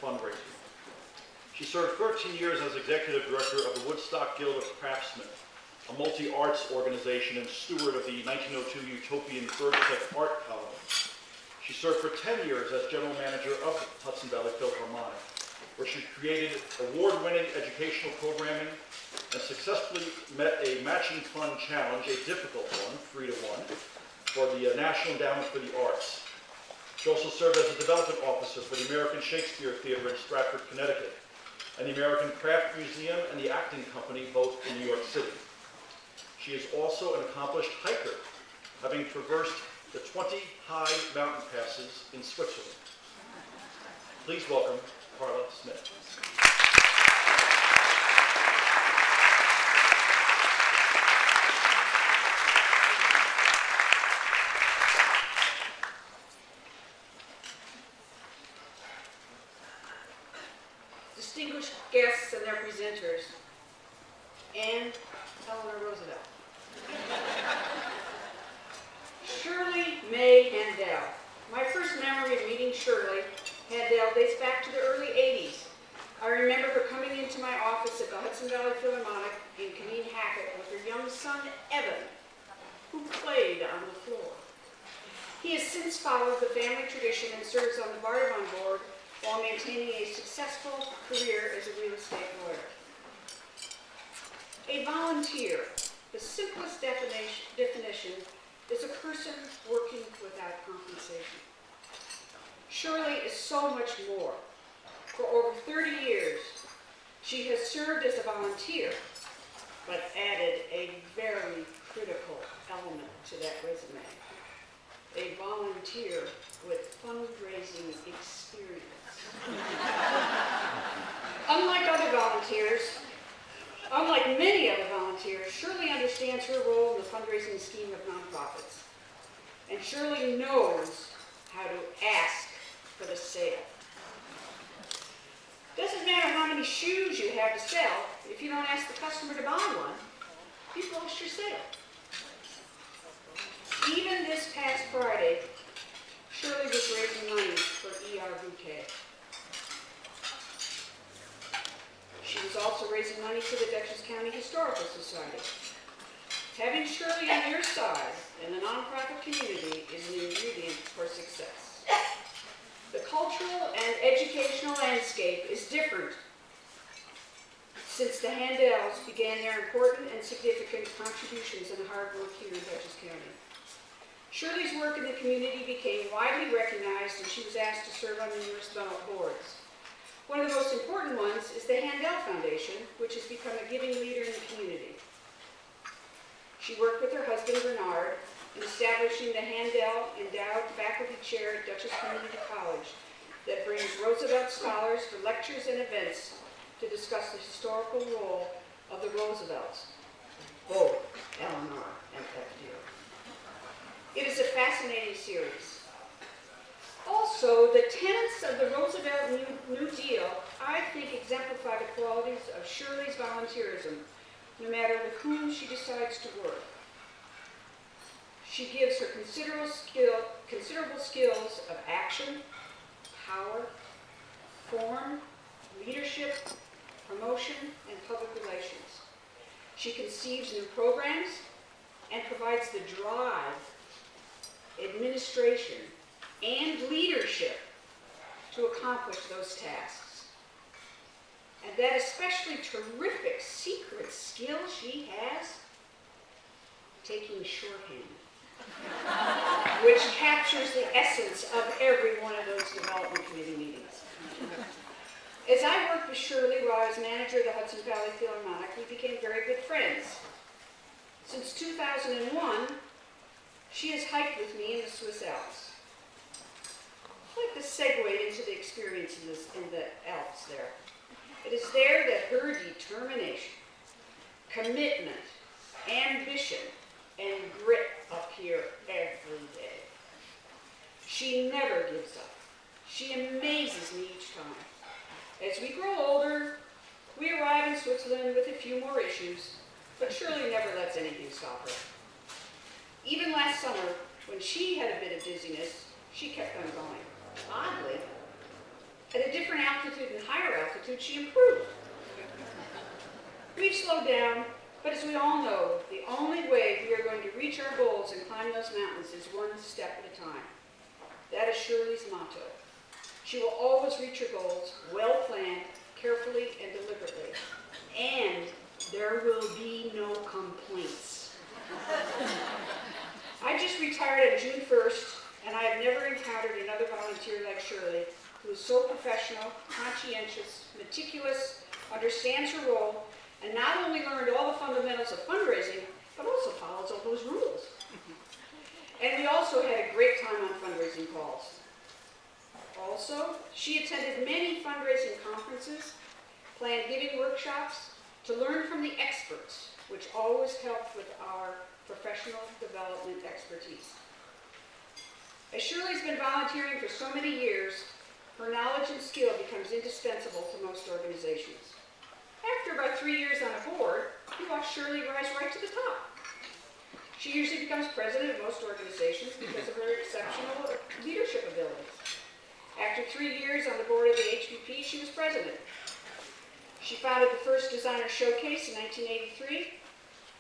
fundraising. She served 13 years as executive director of the Woodstock Guild of Craftsmen, a multi-arts organization and steward of the 1902 Utopian Birdtech Art Colony. She served for 10 years as general manager of the Hudson Valley Philharmonic, where she created award-winning educational programming and successfully met a matching fund challenge, a difficult one, 3-to-1, for the National Endowment for the Arts. She also served as a development officer for the American Shakespeare Theater in Stratford, Connecticut, and the American Craft Museum and the Acting Company, both in New York City. She is also an accomplished hiker, having traversed the 20 high mountain passes in Switzerland. Please welcome Carla Smith. Distinguished guests and their presenters, and Eleanor Roosevelt. Shirley May Handel. My first memory of meeting Shirley Handel dates back to the early 80s. I remember her coming into my office at the Hudson Valley Philharmonic in Hackett with her young son, Evan, who played on the floor. He has since followed the family tradition and serves on the Bardavon board while maintaining a successful career as a real estate lawyer. A volunteer, the simplest definition, is a person working without compensation. Shirley is so much more. For over 30 years, she has served as a volunteer, but added a very critical element to that resume. A volunteer with fundraising experience. Unlike many other volunteers, Shirley understands her role in the fundraising scheme of nonprofits. And Shirley knows how to ask for the sale. Doesn't matter how many shoes you have to sell, if you don't ask the customer to buy one, you've lost your sale. Even this past Friday, Shirley was raising money for E.R. Bouquet. She was also raising money for the Dutchess County Historical Society. Having Shirley on your side in the nonprofit community is an ingredient for success. The cultural and educational landscape is different since the Handels began their important and significant contributions and hard work here in Dutchess County. Shirley's work in the community became widely recognized and she was asked to serve on numerous boards. One of the most important ones is the Handel Foundation, which has become a giving leader in the community. She worked with her husband, Bernard, in establishing the Handel Endowed Faculty Chair at Dutchess Community College that brings Roosevelt scholars for lectures and events to discuss the historical role of the Roosevelts, both Eleanor and FDR. It is a fascinating series. Also, the tenets of the Roosevelt New Deal, I think, exemplify the qualities of Shirley's volunteerism, no matter with whom she decides to work. She gives her considerable skills of action, power, form, leadership, promotion, and public relations. She conceives new programs and provides the drive, administration, and leadership to accomplish those tasks. And that especially terrific secret skill she has, taking shorthand, which captures the essence of every one of those development committee meetings. As I worked with Shirley while I was manager of the Hudson Valley Philharmonic, we became very good friends. Since 2001, she has hiked with me in the Swiss Alps. I'd like to segue into the experience in the Alps there. It is there that her determination, commitment, ambition, and grit appear every day. She never gives up. She amazes me each time. As we grow older, we arrive in Switzerland with a few more issues, but Shirley never lets anything stop her. Even last summer, when she had a bit of dizziness, she kept on going. Oddly, At a different altitude and higher altitude, she improved. We've slowed down, but as we all know, the only way we are going to reach our goals and climb those mountains is one step at a time. That is Shirley's motto. She will always reach her goals, well planned, carefully and deliberately. And there will be no complaints. I just retired on June 1st, and I have never encountered another volunteer like Shirley, who is so professional, conscientious, meticulous, understands her role, and not only learned all the fundamentals of fundraising, but also follows all those rules. And we also had a great time on fundraising calls. Also, she attended many fundraising conferences, planned giving workshops, to learn from the experts, which always helped with our professional development expertise. As Shirley's been volunteering for so many years, her knowledge and skill becomes indispensable to most organizations. After about 3 years on a board, you watch Shirley rise right to the top. She usually becomes president of most organizations because of her exceptional leadership abilities. After 3 years on the board of the HVP, she was president. She founded the first designer showcase in 1983,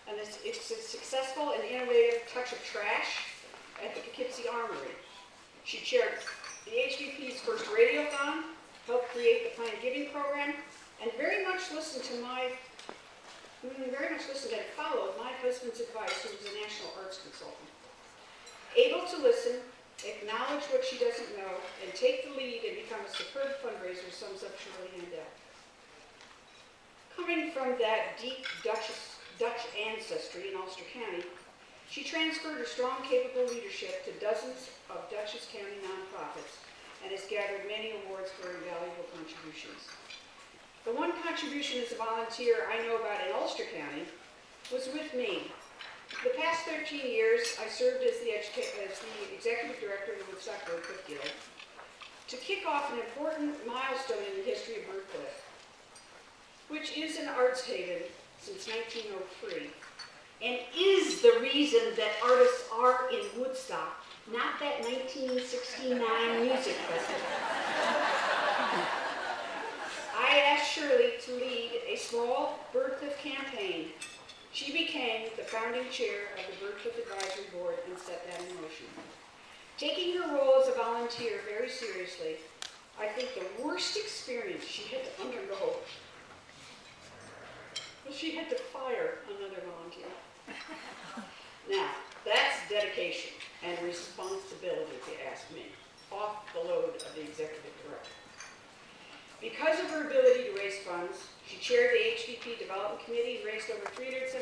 and it's a successful and innovative touch of trash at the Poughkeepsie Armory. She chaired the HVP's first radiothon, helped create the planned giving program, and very much listened and followed my husband's advice, who was a national arts consultant. Able to listen, acknowledge what she doesn't know, and take the lead and become a superb fundraiser sums up Shirley Handel. Coming from that deep Dutch ancestry in Ulster County, she transferred her strong, capable leadership to dozens of Dutchess County nonprofits and has gathered many awards for her invaluable contributions. The one contribution as a volunteer I know about in Ulster County was with me. For the past 13 years, I served as the executive director of the Woodstock Birdcliff Guild to kick off an important milestone in the history of Birdcliff, which is an arts haven since 1903, and is the reason that artists are in Woodstock, not that 1969 music festival. I asked Shirley to lead a small Birdcliff campaign. She became the founding chair of the Birdcliff Advisory Board and set that in motion. Taking her role as a volunteer very seriously, I think the worst experience she had to undergo was she had to fire another volunteer. Now, that's dedication and responsibility, if you ask me, off the load of the executive director. Because of her ability to raise funds, she chaired the HVP Development Committee and raised over $375,000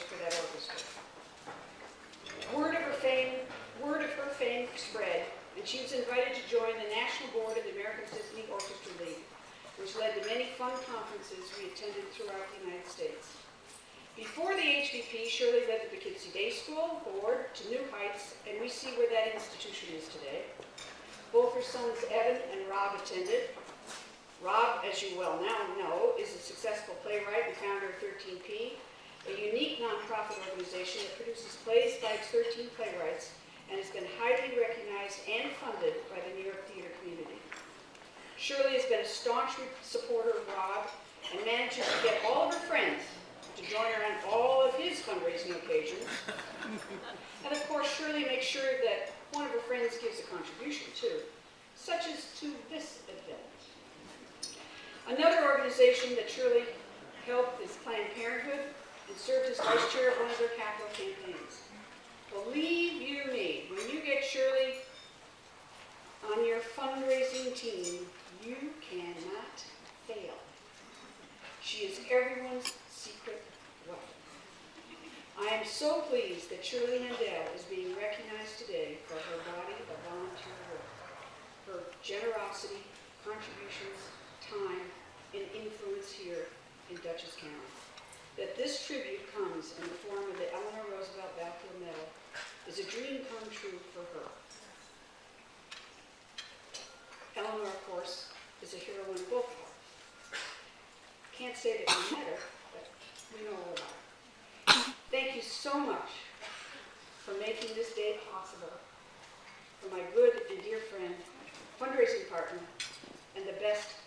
for that orchestra. Word of her fame spread, and she was invited to join the National Board of the American Symphony Orchestra League, which led to many fun conferences we attended throughout the United States. Before the HVP, Shirley led the Poughkeepsie Day School Board to new heights, and we see where that institution is today. Both her sons, Evan and Rob, attended. Rob, as you well now know, is a successful playwright and founder of 13P, a unique nonprofit organization that produces plays by its 13 playwrights and has been highly recognized and funded by the New York theater community. Shirley has been a staunch supporter of Rob and manages to get all of her friends to join her on all of his fundraising occasions. And of course, Shirley makes sure that one of her friends gives a contribution too, such as to this event. Another organization that Shirley helped is Planned Parenthood and served as vice chair of one of their capital campaigns. Believe you me, when you get Shirley on your fundraising team, you cannot fail. She is everyone's secret weapon. I am so pleased that Shirley Handel is being recognized today for her body of volunteer work, her generosity, contributions, time, and influence here in Dutchess County. That this tribute comes in the form of the Eleanor Roosevelt Val-kill Medal is a dream come true for her. Eleanor, of course, is a hero in both parts. Can't say that we met her, but we know all about her. Thank you so much for making this day possible. For my good and dear friend, fundraising partner, best